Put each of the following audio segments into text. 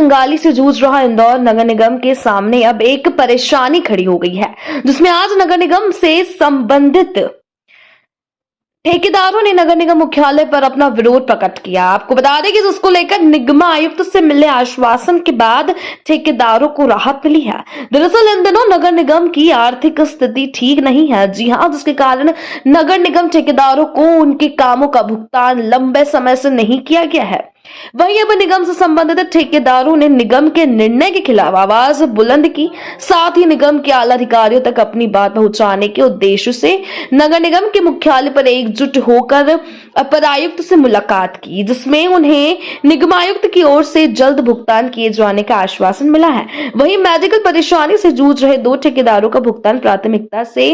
कंगाली से जूझ रहा इंदौर नगर निगम के सामने अब एक परेशानी खड़ी हो गई है, जिसमें आज नगर निगम से संबंधित ठेकेदारों ने नगर निगम मुख्यालय पर अपना विरोध प्रकट किया। आपको बता दें कि जिसको लेकर निगम आयुक्त से मिले आश्वासन के बाद ठेकेदारों को राहत मिली है। दरअसल इन दिनों नगर निगम की आर्थिक स्थिति ठीक नहीं है, जी हां, जिसके कारण नगर निगम ठेकेदारों को उनके कामों का भुगतान लंबे समय से नहीं किया गया है। वहीं अब निगम से संबंधित ठेकेदारों ने निगम के निर्णय के खिलाफ आवाज बुलंद की। साथ ही निगम के आला अधिकारियों तक अपनी बात पहुंचाने के उद्देश्य से नगर निगम के मुख्यालय पर एकजुट होकर अपर आयुक्त से मुलाकात की, जिसमें उन्हें निगमायुक्त की ओर से जल्द भुगतान किए जाने का आश्वासन मिला है। वहीं मेडिकल परेशानी से जूझ रहे 2 ठेकेदारों का भुगतान प्राथमिकता से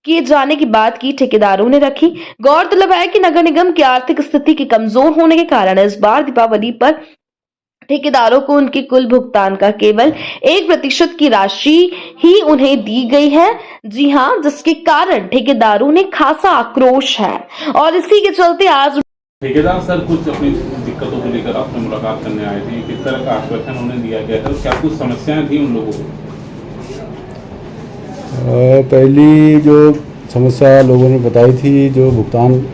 किए जाने की बात की ठेकेदारों ने रखी। गौरतलब है कि नगर निगम की आर्थिक स्थिति के कमजोर होने के कारण इस बार दीपावली पर ठेकेदारों को उनके कुल भुगतान का केवल 1% की राशि ही उन्हें दी गई है। जी हां, जिसके कारण ठेकेदारों ने खासा आक्रोश है और इसी के चलते आज ठेकेदार सर कुछ अपनी दिक्कतों को लेकर आपने मुलाकात करने आए थे, किस तरह का आश्वासन उन्हें दिया गया है और क्या कुछ समस्याएं थी उन लोगों को? पहली जो समस्या लोगों ने बताई थी, जो भुगतान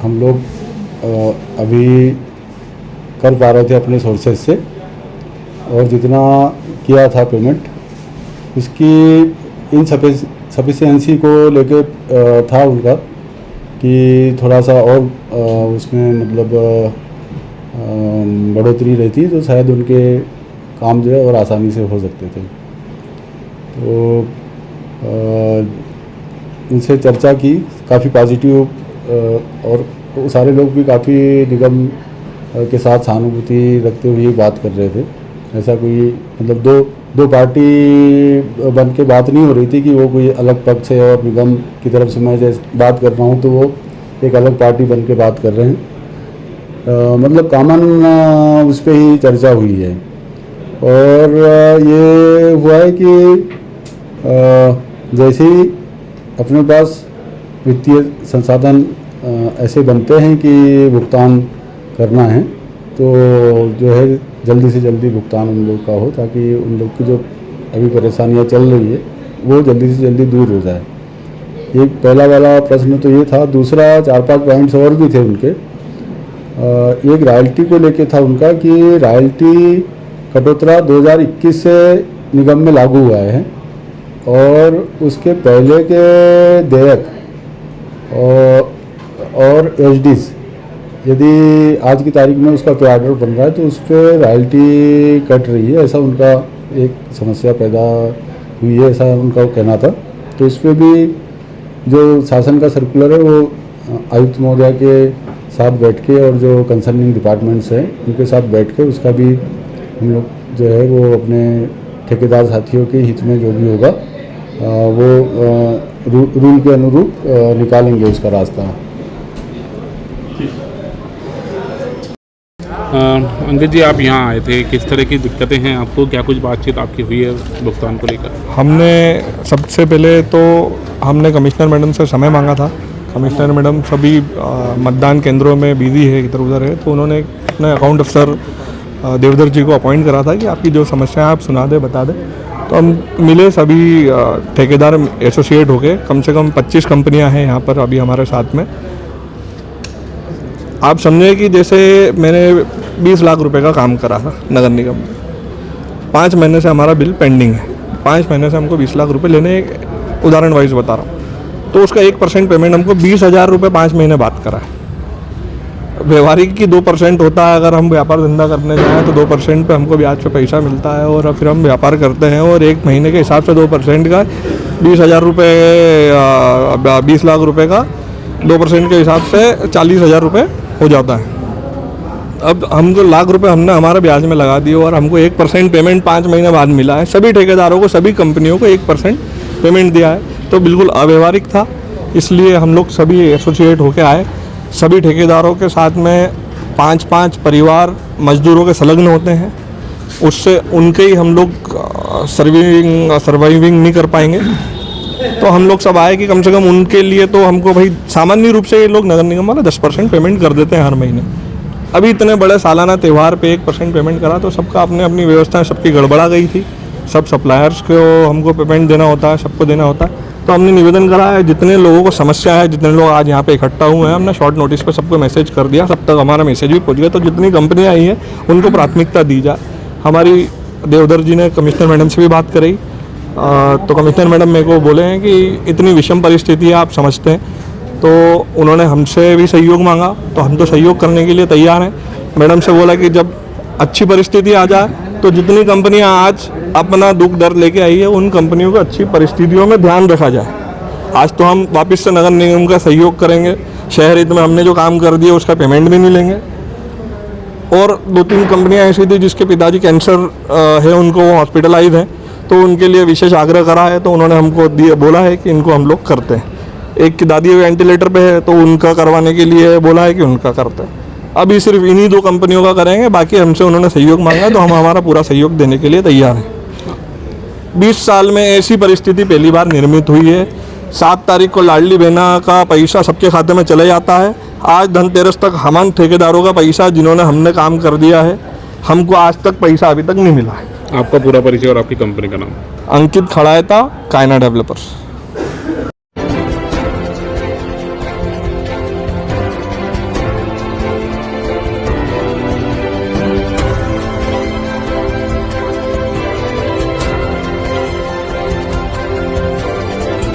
हम लोग अभी कर पा रहे थे अपने सोर्सेज से, और जितना किया था पेमेंट उसकी इनसफिशिएंसी को लेके था उनका कि थोड़ा सा और उसमें मतलब बढ़ोतरी रहती तो शायद उनके काम जो है और आसानी से हो सकते थे। तो उनसे चर्चा की, काफ़ी पॉजिटिव, और सारे लोग भी काफ़ी निगम के साथ सहानुभूति रखते हुए बात कर रहे थे। ऐसा कोई मतलब दो पार्टी बन के बात नहीं हो रही थी कि वो कोई अलग पक्ष है और निगम की तरफ से मैं जैसे बात कर रहा हूँ तो वो एक अलग पार्टी बन के बात कर रहे हैं। मतलब कॉमन उस पर ही चर्चा हुई है। और ये हुआ है कि जैसे ही अपने पास वित्तीय संसाधन ऐसे बनते हैं कि भुगतान करना है, तो जो है जल्दी से जल्दी भुगतान उन लोग का हो, ताकि उन लोग की जो अभी परेशानियां चल रही है वो जल्दी से जल्दी दूर हो जाए। एक पहला वाला प्रश्न तो ये था। दूसरा 4-5 पॉइंट्स और भी थे उनके। एक रॉयल्टी को लेके था उनका कि रॉयल्टी कटौती 2021 से निगम में लागू हुआ है और उसके पहले के देयक और एचडीज यदि आज की तारीख में उसका पे ऑर्डर बन रहा है तो उस पर रॉयल्टी कट रही है, ऐसा उनका एक समस्या पैदा हुई है, ऐसा उनका कहना था। तो इस पर भी जो शासन का सर्कुलर है वो आयुक्त महोदय के साथ बैठ के और जो कंसर्निंग डिपार्टमेंट्स हैं उनके साथ बैठ के उसका भी हम लोग जो है वो अपने ठेकेदार साथियों के हित में जो भी होगा वो रूल के अनुरूप निकालेंगे उसका रास्ता। अंकित जी, आप यहाँ आए थे, किस तरह की दिक्कतें हैं आपको? क्या कुछ बातचीत आपकी हुई है भुगतान को लेकर? हमने सबसे पहले तो हमने कमिश्नर मैडम से समय मांगा था। कमिश्नर मैडम सभी मतदान केंद्रों में बिजी है, इधर उधर है, तो उन्होंने अपने अकाउंट अफसर देवधर जी को अपॉइंट करा था कि आपकी जो समस्या है आप सुना दे, बता दें। तो हम मिले, सभी ठेकेदार एसोसिएट हो गए। कम से कम 25 कंपनियाँ हैं यहाँ पर अभी हमारे साथ में। आप समझे कि जैसे मैंने 20 लाख रुपए का काम करा था नगर निगम में, 5 महीने से हमारा बिल पेंडिंग है। 5 महीने से हमको 20 लाख रुपए लेने, उदाहरण वाइज बता रहा हूँ, तो उसका 1% पेमेंट हमको 20,000 रुपये 5 महीने बाद करा है। व्यवहारिक की 2% होता है, अगर हम व्यापार धंधा करने जाएँ तो 2% पे हमको ब्याज पे पैसा मिलता है और फिर हम व्यापार करते हैं और 1 महीने के हिसाब से 2% का 20,000 रुपये, 20 लाख रुपये का 2% के हिसाब से 40,000 रुपये हो जाता है। अब हम जो लाख रुपए हमने हमारा ब्याज में लगा दिए और हमको 1% पेमेंट 5 महीने बाद मिला है। सभी ठेकेदारों को, सभी कंपनियों को 1% पेमेंट दिया है, तो बिल्कुल अव्यवहारिक था। इसलिए हम लोग सभी एसोसिएट होकर आए। सभी ठेकेदारों के साथ में 5-5 परिवार मजदूरों के संलग्न होते हैं, उससे उनके ही हम लोग सर्वाइविंग नहीं कर पाएंगे। तो हम लोग सब आए कि कम से कम उनके लिए तो हमको भाई सामान्य रूप से ये लोग नगर निगम वाला 10% पेमेंट कर देते हैं हर महीने। अभी इतने बड़े सालाना त्यौहार पे 1% पेमेंट करा तो सबका अपने अपनी व्यवस्थाएं सबकी गड़बड़ा गई थी। सब सप्लायर्स को हमको पेमेंट देना होता है, सबको देना होता है। तो हमने निवेदन करा है, जितने लोगों को समस्या है, जितने लोग आज यहाँ पे इकट्ठा हुए हैं, हमने शॉर्ट नोटिस पे सबको मैसेज कर दिया, सब तक हमारा मैसेज भी पहुँच गया। तो जितनी कंपनियाँ आई हैं उनको प्राथमिकता दी जाए। हमारी देवधर जी ने कमिश्नर मैडम से भी बात करी, तो कमिश्नर मैडम मेरे को बोले हैं कि इतनी विषम परिस्थिति है, आप समझते हैं। तो उन्होंने हमसे भी सहयोग मांगा, तो हम तो सहयोग करने के लिए तैयार हैं। मैडम से बोला कि जब अच्छी परिस्थिति आ जाए तो जितनी कंपनियां आज अपना दुख दर्द लेके आई है उन कंपनियों को अच्छी परिस्थितियों में ध्यान रखा जाए। आज तो हम वापस से नगर निगम का सहयोग करेंगे, शहर हित में हमने जो काम कर दिया उसका पेमेंट भी नहीं लेंगे। और 2-3 कंपनियां ऐसी थी जिसके पिताजी कैंसर है, उनको वो हॉस्पिटलाइज हैं, तो उनके लिए विशेष आग्रह करा है। तो उन्होंने हमको बोला है कि इनको हम लोग करते हैं। एक की दादी वेंटिलेटर पे है, तो उनका करवाने के लिए बोला है कि उनका करते हैं। अभी सिर्फ इन्हीं 2 कंपनियों का करेंगे, बाकी हमसे उन्होंने सहयोग मांगा, तो हम हमारा पूरा सहयोग देने के लिए तैयार हैं। 20 साल में ऐसी परिस्थिति पहली बार निर्मित हुई है। 7 तारीख को लाडली बहना का पैसा सबके खाते में चले जाता है। आज धनतेरस तक हम ठेकेदारों का पैसा, जिन्होंने हमने काम कर दिया है, हमको आज तक पैसा अभी तक नहीं मिला है। आपका पूरा परिचय और आपकी कंपनी का नाम? अंकित खड़ायता, कायना डेवलपर्स।